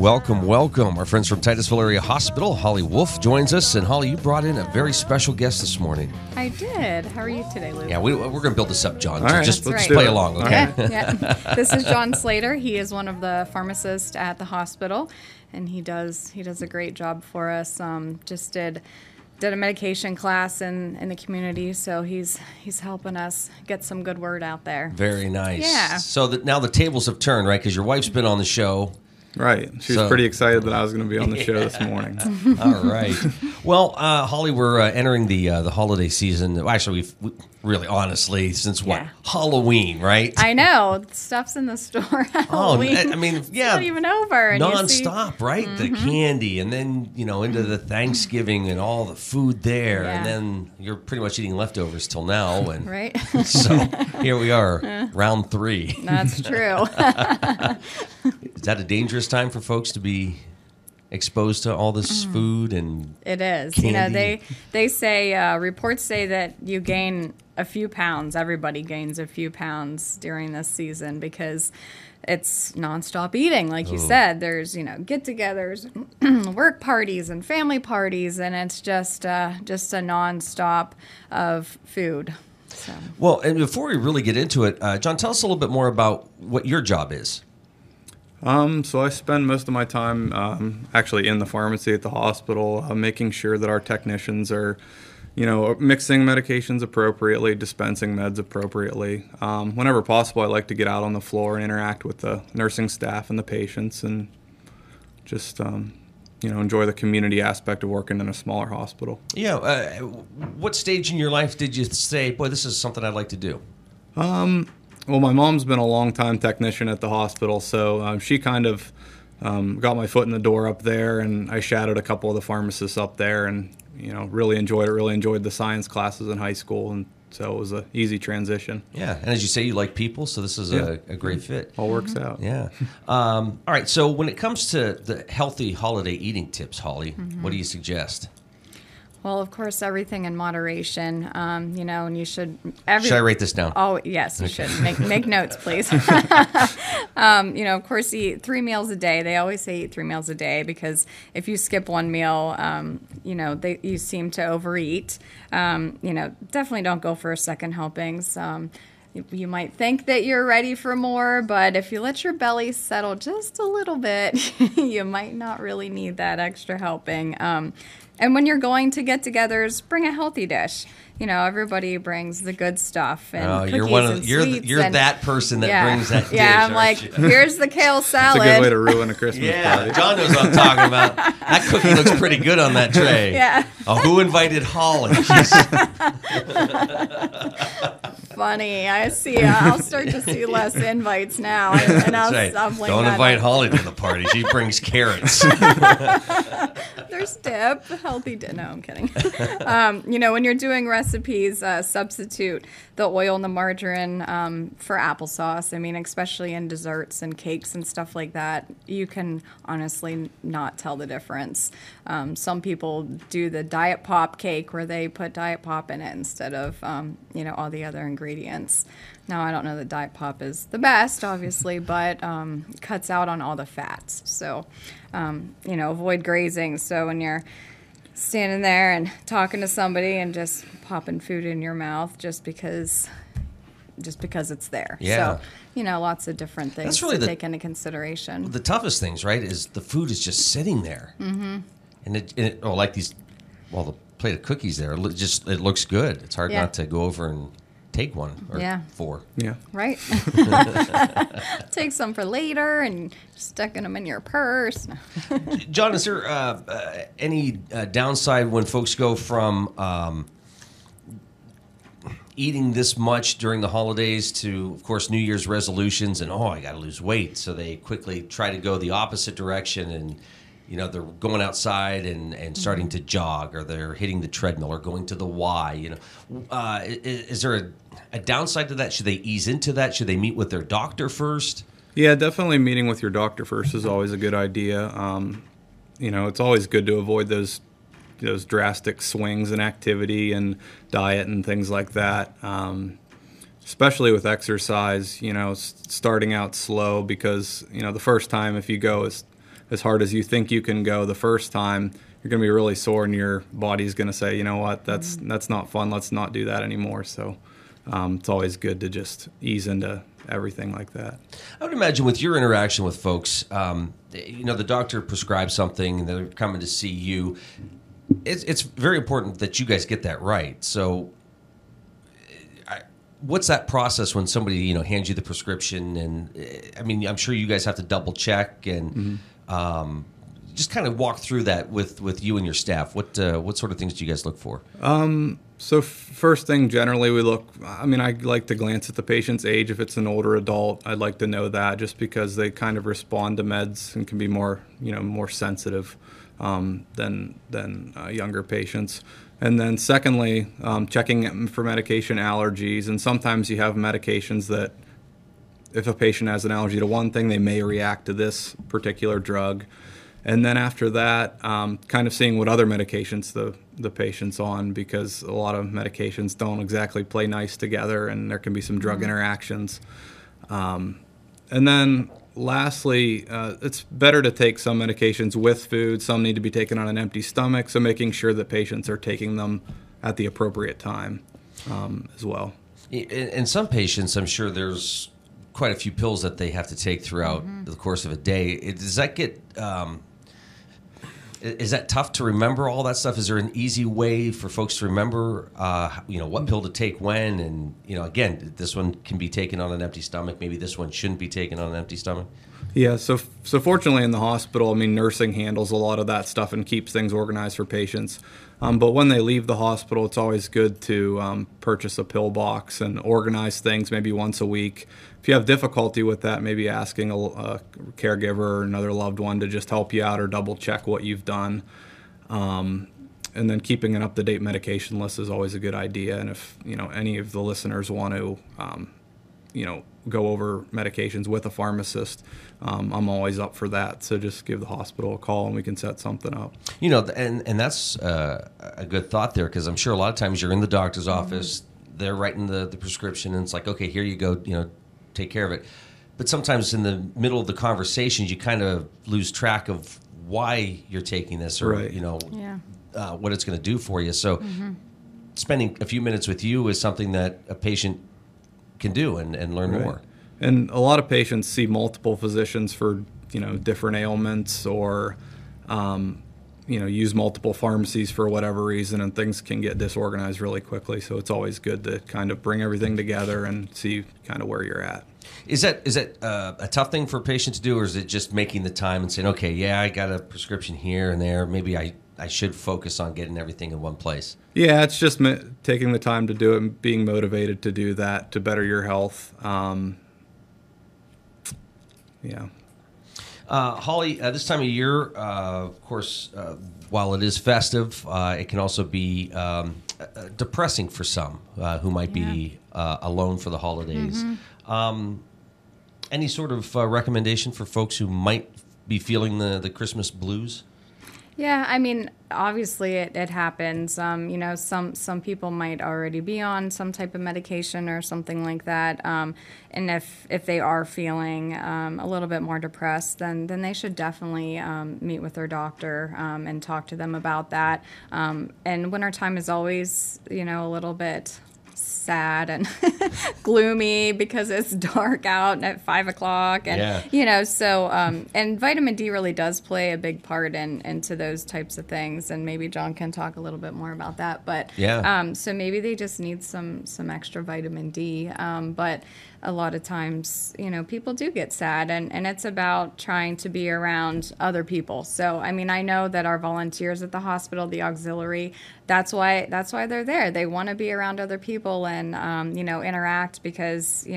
Welcome, welcome. Our friends from Titusville Area Hospital, Holly Wolf, joins us. And Holly, you brought in a very special guest this morning. I did. How are you today, Luke? Yeah, we're going to build this up, John. All right, just let's play along, okay? Yeah. This is John Slater. He is one of the pharmacists at the hospital, and he does a great job for us. Just did a medication class in the community, so he's helping us get some good word out there. Very nice. Yeah. So now the tables have turned, right? Because your wife's been on the show. Right. She was pretty excited that I was going to be on the show this morning. All right. Well, Holly, we're entering the holiday season. Well, actually, we really, honestly, since what? Yeah. Halloween, right? I know. Stuff's in the store. Halloween. I mean, yeah. It's not even over. And non-stop, right? The candy, and then, into the Thanksgiving and all the food there. Yeah. And then you're pretty much eating leftovers till now. And right? so here we are, round 3. That's true. Is that a dangerous time for folks to be exposed to all this food and It is. candy? They say, reports say that you gain a few pounds. Everybody gains a few pounds during this season because it's nonstop eating. Like you said, there's, get-togethers, work parties and family parties, and it's just a nonstop of food. So. Well, and before we really get into it, John, tell us a little bit more about what your job is. So I spend most of my time actually in the pharmacy at the hospital, making sure that our technicians are, mixing medications appropriately, dispensing meds appropriately. Whenever possible, I like to get out on the floor and interact with the nursing staff and the patients, and just enjoy the community aspect of working in a smaller hospital. Yeah. What stage in your life did you say, boy, this is something I'd like to do? Well, my mom's been a long-time technician at the hospital, so she kind of got my foot in the door up there, and I shadowed a couple of the pharmacists up there, and really enjoyed it. Really enjoyed the science classes in high school, and so it was an easy transition. Yeah, and as you say, you like people, so this is a great fit. All works out. Yeah. All right, so when it comes to the healthy holiday eating tips, Holly, what do you suggest? Well, of course, everything in moderation, and you should... Should I write this down? Oh, yes, you should. Make notes, please. Of course, eat 3 meals a day. They always say eat 3 meals a day because if you skip one meal, you seem to overeat. Definitely don't go for second helpings. You might think that you're ready for more, but if you let your belly settle just a little bit, you might not really need that extra helping. And when you're going to get-togethers, bring a healthy dish. Everybody brings the good stuff and cookies you're that person that brings that dish. Yeah, I'm like, here's the kale salad. It's a good way to ruin a Christmas party. John knows what I'm talking about. That cookie looks pretty good on that tray. Yeah. Oh, who invited Holly? Funny. I see. I'll start to see less invites now. And I'll That's right. stop blaming Don't that invite on- Holly to the party. She brings carrots. There's dip, healthy dip. No, I'm kidding. When you're doing recipes, substitute the oil and the margarine for applesauce. I mean, especially in desserts and cakes and stuff like that, you can honestly not tell the difference. Some people do the Diet Pop cake where they put Diet Pop in it instead of, all the other ingredients. Now, I don't know that Diet Pop is the best, obviously, but cuts out on all the fats. So, avoid grazing. So when you're standing there and talking to somebody and just popping food in your mouth just because it's there. Yeah. So, lots of different things really to take into consideration. The toughest things, right, is the food is just sitting there. Mm-hmm. And the plate of cookies there, it looks good. It's hard not to go over and take one or 4. Yeah. Right. Take some for later and sticking them in your purse. John, is there any downside when folks go from eating this much during the holidays to, of course, New Year's resolutions and, I got to lose weight, so they quickly try to go the opposite direction and they're going outside and starting to jog, or they're hitting the treadmill or going to the Y. Is there a downside to that? Should they ease into that? Should they meet with their doctor first? Yeah, definitely meeting with your doctor first is always a good idea. It's always good to avoid those drastic swings in activity and diet and things like that. Especially with exercise, starting out slow because, the first time if you go as as hard as you think you can go the first time, you're going to be really sore, and your body's going to say, you know what, that's not fun. Let's not do that anymore. So it's always good to just ease into everything like that. I would imagine with your interaction with folks, the doctor prescribes something and they're coming to see you. It's very important that you guys get that right. So what's that process when somebody, hands you the prescription? And I mean, I'm sure you guys have to double check and just kind of walk through that with you and your staff. What sort of things do you guys look for? So first thing, generally we look, I like to glance at the patient's age. If it's an older adult, I'd like to know that, just because they kind of respond to meds and can be more sensitive than younger patients. And then secondly, checking for medication allergies. And sometimes you have medications that if a patient has an allergy to one thing, they may react to this particular drug. And then after that, kind of seeing what other medications the patient's on, because a lot of medications don't exactly play nice together, and there can be some drug interactions. And then lastly, it's better to take some medications with food. Some need to be taken on an empty stomach, so making sure that patients are taking them at the appropriate time as well. In some patients, I'm sure there's quite a few pills that they have to take throughout the course of a day. Does that get... is that tough to remember all that stuff? Is there an easy way for folks to remember, what pill to take when? And, again, this one can be taken on an empty stomach. Maybe this one shouldn't be taken on an empty stomach. Yeah, so fortunately in the hospital, nursing handles a lot of that stuff and keeps things organized for patients. But when they leave the hospital, it's always good to purchase a pill box and organize things maybe once a week. If you have difficulty with that, maybe asking a caregiver or another loved one to just help you out or double check what you've done. And then keeping an up-to-date medication list is always a good idea. And if any of the listeners want to go over medications with a pharmacist, I'm always up for that. So just give the hospital a call and we can set something up. And that's a good thought there, because I'm sure a lot of times you're in the doctor's office, they're writing the prescription, and it's like, okay, here you go, take care of it. But sometimes in the middle of the conversations, you kind of lose track of why you're taking this, or right. What it's going to do for you. So spending a few minutes with you is something that a patient can do and learn right. more. And a lot of patients see multiple physicians for different ailments, or use multiple pharmacies for whatever reason, and things can get disorganized really quickly. So it's always good to kind of bring everything together and see kind of where you're at. Is that a tough thing for a patient to do, or is it just making the time and saying, okay, yeah, I got a prescription here and there, maybe I should focus on getting everything in one place? Yeah, it's just taking the time to do it and being motivated to do that to better your health. Yeah. Holly, this time of year, of course, while it is festive, it can also be depressing for some who might be alone for the holidays. Any sort of recommendation for folks who might be feeling the Christmas blues? Yeah, obviously it happens. Some people might already be on some type of medication or something like that. And if they are feeling a little bit more depressed, then they should definitely meet with their doctor and talk to them about that. And wintertime is always, a little bit sad and gloomy because it's dark out at 5 o'clock, and so and vitamin D really does play a big part into those types of things, and maybe John can talk a little bit more about that. But so maybe they just need some extra vitamin D. But a lot of times, people do get sad, and it's about trying to be around other people. So, I know that our volunteers at the hospital, the auxiliary, that's why they're there. They want to be around other people and, interact, because,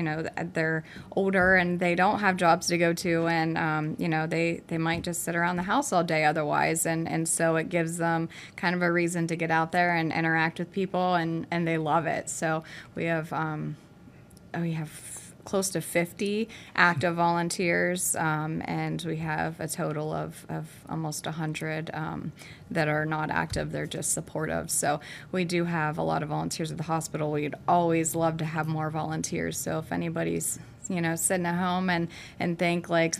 they're older and they don't have jobs to go to, and, they might just sit around the house all day otherwise. And so it gives them kind of a reason to get out there and interact with people, and they love it. So we have close to 50 active volunteers, and we have a total of almost 100 that are not active. They're just supportive. So we do have a lot of volunteers at the hospital. We'd always love to have more volunteers. So if anybody's, sitting at home and think like,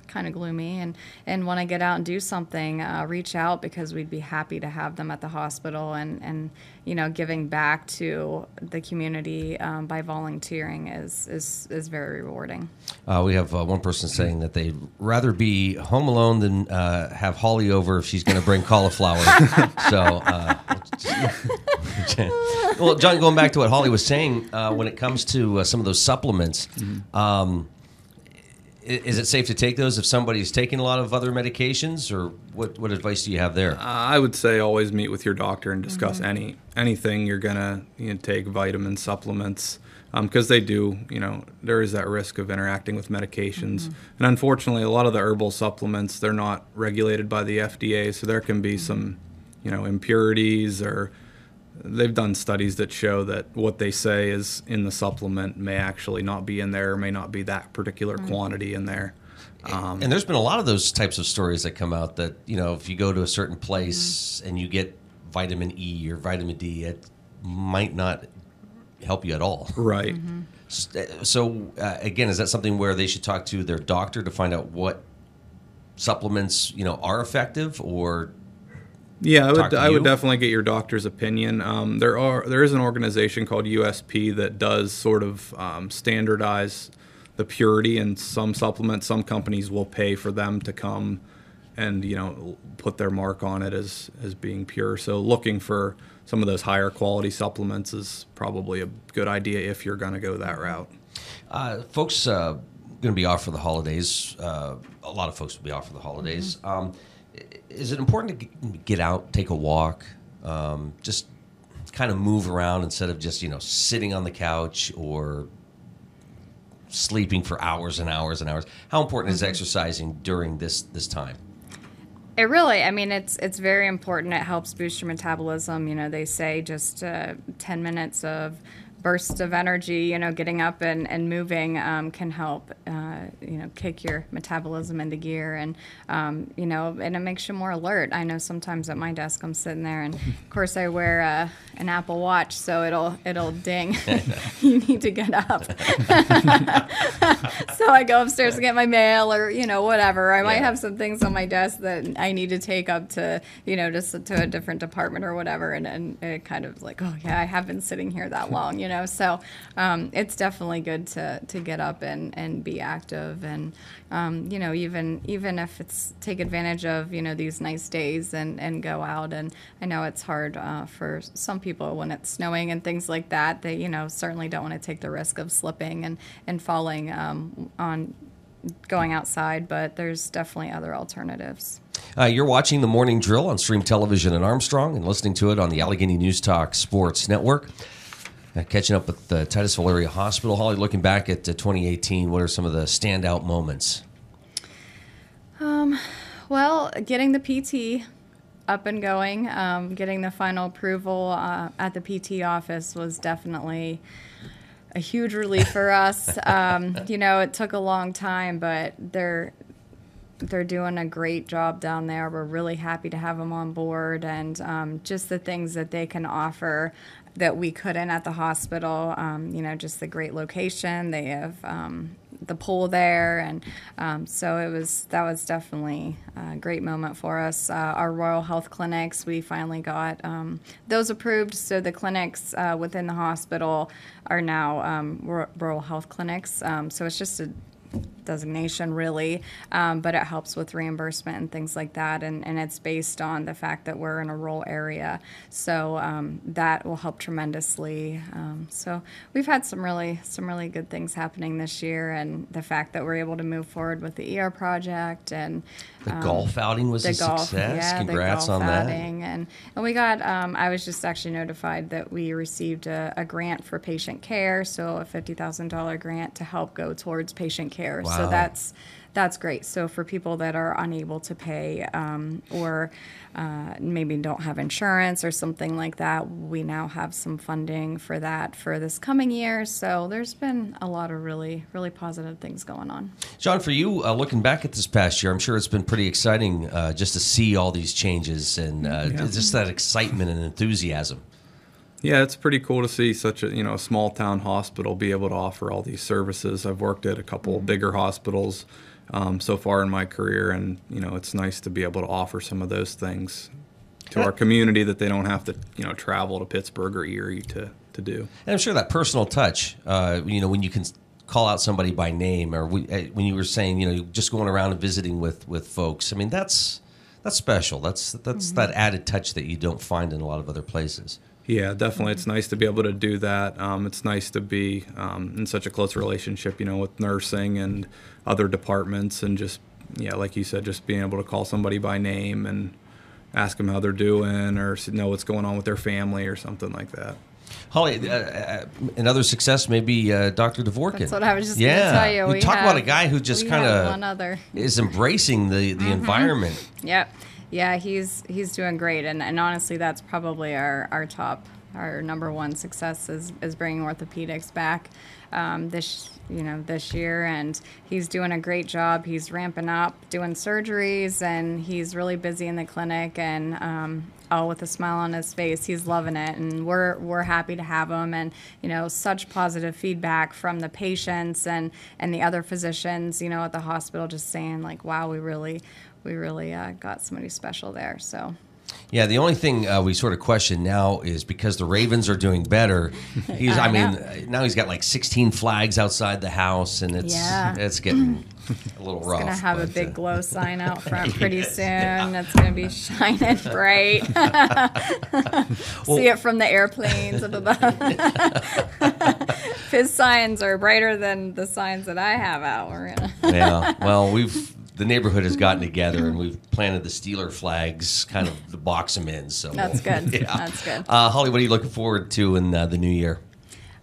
kind of gloomy and want to get out and do something, reach out, because we'd be happy to have them at the hospital, and giving back to the community by volunteering is very rewarding. We have one person saying that they'd rather be home alone than have Holly over if she's going to bring cauliflower. So, well, John, going back to what Holly was saying, when it comes to some of those supplements, is it safe to take those if somebody's taking a lot of other medications, or what advice do you have there? I would say always meet with your doctor and discuss anything you're gonna take, vitamin supplements, because they do, there is that risk of interacting with medications, and unfortunately, a lot of the herbal supplements, they're not regulated by the FDA, so there can be some, impurities, or they've done studies that show that what they say is in the supplement may actually not be in there, or may not be that particular quantity in there. And there's been a lot of those types of stories that come out that, if you go to a certain place and you get vitamin E or vitamin D, it might not help you at all. Right. So, again, is that something where they should talk to their doctor to find out what supplements, are effective, or... Yeah, I would definitely get your doctor's opinion. There is an organization called USP that does sort of standardize the purity in some supplements. Some companies will pay for them to come and put their mark on it as being pure. So looking for some of those higher quality supplements is probably a good idea if you're going to go that route. Folks going to be off for the holidays. A lot of folks will be off for the holidays. Is it important to get out, take a walk, just kind of move around instead of just, sitting on the couch or sleeping for hours and hours and hours? How important is exercising during this time? It really, it's very important. It helps boost your metabolism. They say just 10 minutes of bursts of energy, getting up and moving can help, kick your metabolism into gear, and it makes you more alert. I know sometimes at my desk I'm sitting there, and of course I wear an Apple Watch, so it'll ding. You need to get up. So I go upstairs to get my mail, or whatever. I might have some things on my desk that I need to take up to just to a different department or whatever, and it kind of like, oh yeah, I have been sitting here that long. So it's definitely good to get up and be active, and even if it's take advantage of these nice days and go out. And I know it's hard for some people when it's snowing and things like that. They certainly don't want to take the risk of slipping and falling on going outside, but there's definitely other alternatives. You're watching the Morning Drill on Stream Television in Armstrong and listening to it on the Allegheny News Talk Sports Network. Catching up with the Titusville Area Hospital. Holly, looking back at 2018, what are some of the standout moments? Well, getting the PT up and going, getting the final approval at the PT office was definitely a huge relief for us. It took a long time, but they're doing a great job down there. We're really happy to have them on board, and just the things that they can offer that we couldn't at the hospital. Just the great location. They have the pool there, and so that was definitely a great moment for us. Our Royal Health clinics, we finally got those approved. So the clinics within the hospital are now Royal Health clinics. So it's just a designation really, but it helps with reimbursement and things like that, and it's based on the fact that we're in a rural area, so that will help tremendously. So we've had some really good things happening this year, and the fact that we're able to move forward with the ER project, and the golf outing was a success. Yeah, congrats the golf on that. outing. And we got I was just actually notified that we received a grant for patient care, so a $50,000 grant to help go towards patient care. Wow. So that's great. So for people that are unable to pay or maybe don't have insurance or something like that, we now have some funding for that for this coming year. So there's been a lot of really positive things going on. John, for you, looking back at this past year, I'm sure it's been pretty exciting just to see all these changes and just that excitement and enthusiasm. Yeah, it's pretty cool to see such a small town hospital be able to offer all these services. I've worked at a couple bigger hospitals, so far in my career, and it's nice to be able to offer some of those things to our community that they don't have to travel to Pittsburgh or Erie to do. And I'm sure that personal touch, when you can call out somebody by name, or when you were saying, just going around and visiting with folks. I mean, that's special. That's that added touch that you don't find in a lot of other places. Yeah, definitely. It's nice to be able to do that. It's nice to be in such a close relationship, with nursing and other departments, and just, like you said, just being able to call somebody by name and ask them how they're doing, or know what's going on with their family or something like that. Holly, another success may be Dr. Dvorkin. That's what I was just going to tell you. We talk about a guy who just kind of is embracing the environment. Yep. Yeah, he's doing great, and honestly, that's probably our number one success is bringing orthopedics back this year, and he's doing a great job. He's ramping up, doing surgeries, and he's really busy in the clinic, and all with a smile on his face. He's loving it, and we're happy to have him, and such positive feedback from the patients and the other physicians at the hospital, just saying like, wow, we really got somebody special there. So yeah, the only thing we sort of question now is because the Ravens are doing better. Now he's got like 16 flags outside the house, and it's getting a little rough. It's gonna have a big glow sign out front pretty soon. It's gonna be shining bright. See it from the airplanes up above. His signs are brighter than the signs that I have out. Yeah, well, the neighborhood has gotten together, and we've planted the Steeler flags, kind of to box them in. So that's good. Yeah. That's good. Holly, what are you looking forward to in the new year?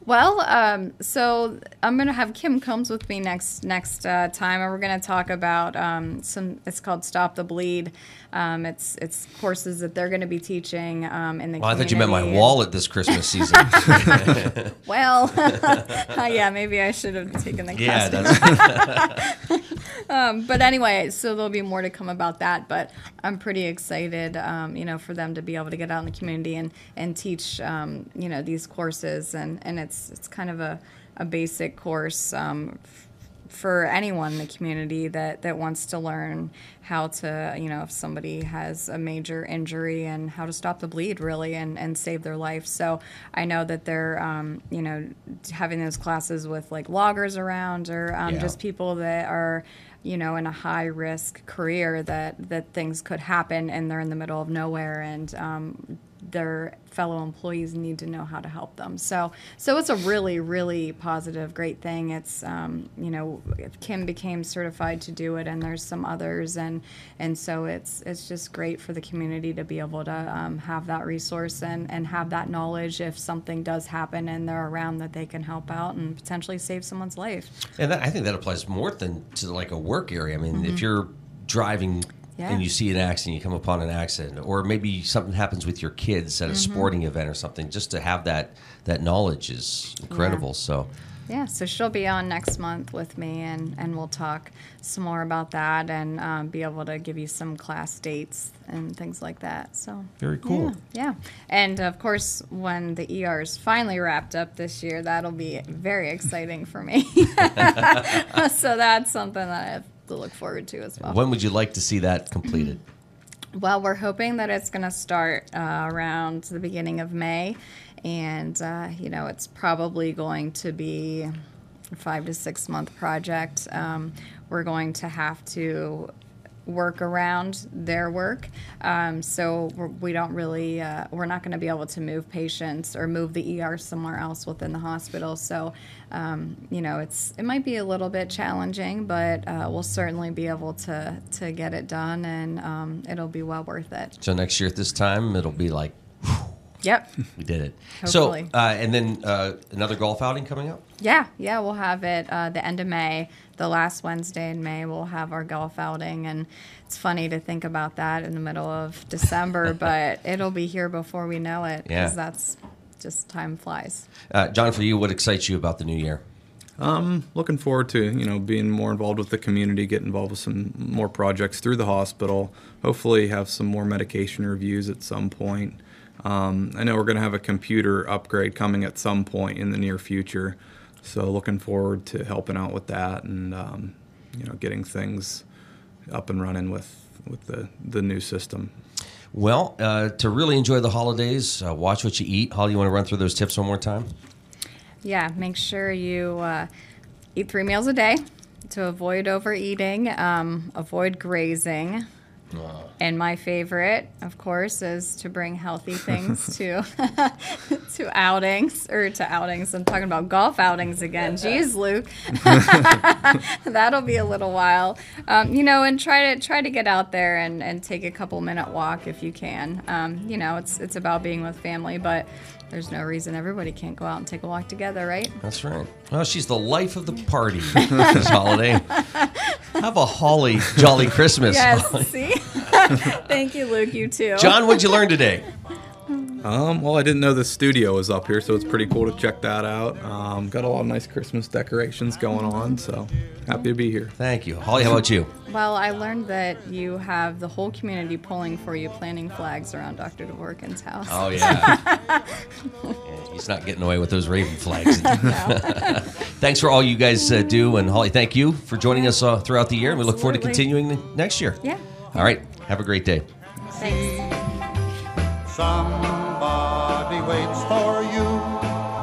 Well, so I'm going to have Kim Combs with me next time, and we're going to talk about it's called Stop the Bleed. It's courses that they're going to be teaching in the community. I thought you meant my wallet this Christmas season. Well, yeah, maybe I should have taken the class. Yeah, that's but anyway, so there'll be more to come about that, but I'm pretty excited, for them to be able to get out in the community and teach, these courses, and it's kind of a basic course for anyone in the community that wants to learn how to, if somebody has a major injury, and how to stop the bleed, really, and save their life. So I know that they're, having those classes with like loggers around, or just people that are, in a high-risk career that things could happen, and they're in the middle of nowhere, and their fellow employees need to know how to help them. So it's a really, really positive, great thing. It's, Kim became certified to do it, and there's some others, and so it's just great for the community to be able to have that resource and have that knowledge if something does happen and they're around, that they can help out and potentially save someone's life. And I think that applies more than to like a work area. I mean, if you're driving and you see an accident, you come upon an accident, or maybe something happens with your kids at a sporting event or something, just to have that knowledge is incredible. So she'll be on next month with me, and we'll talk some more about that, and be able to give you some class dates and things like that. So very cool. Yeah. And of course, when the ER is finally wrapped up this year, that'll be very exciting for me. So that's something that I have to look forward to as well. When would you like to see that completed? Well, we're hoping that it's going to start around the beginning of May, and it's probably going to be a 5 to 6 month project. We're going to have to work around their work, so we don't really we're not going to be able to move patients or move the ER somewhere else within the hospital. So it might be a little bit challenging, but we'll certainly be able to get it done, and it'll be well worth it. So next year at this time, it'll be like, yep, we did it. Hopefully. So and then another golf outing coming up? Yeah, we'll have it the end of May. The last Wednesday in May, we'll have our golf outing, and it's funny to think about that in the middle of December, but it'll be here before we know it, because that's just time flies. John, for you, what excites you about the new year? Looking forward to being more involved with the community, get involved with some more projects through the hospital. Hopefully, have some more medication reviews at some point. I know we're going to have a computer upgrade coming at some point in the near future. So looking forward to helping out with that, and getting things up and running with the new system. Well, to really enjoy the holidays, watch what you eat. Holly, you want to run through those tips one more time? Yeah, make sure you eat 3 meals a day to avoid overeating, avoid grazing. And my favorite, of course, is to bring healthy things to to outings. I'm talking about golf outings again. Jeez, Luke. That'll be a little while. And try to get out there and take a couple-minute walk if you can. It's about being with family, but there's no reason everybody can't go out and take a walk together, right? That's right. Well, she's the life of the party this holiday. Have a holly jolly Christmas. Yes, Holly. see? Thank you, Luke. You too. John, what'd you learn today? Well, I didn't know the studio was up here, so it's pretty cool to check that out. Got a lot of nice Christmas decorations going on, so happy to be here. Thank you. Holly, how about you? Well, I learned that you have the whole community pulling for you, planting flags around Dr. Dvorkin's house. Oh, yeah. Yeah, he's not getting away with those Raven flags. Thanks for all you guys do. And Holly, thank you for joining us throughout the year. And we look forward to continuing next year. Yeah. All right. Have a great day. Thanks. Somebody waits for you.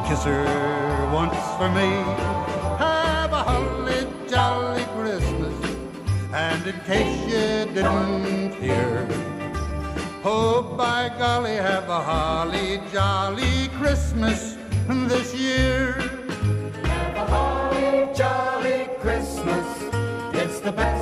Kiss her once for me. Have a holly jolly Christmas. And in case you didn't hear, oh, by golly, have a holly jolly Christmas this year. Have a holly jolly Christmas. It's the best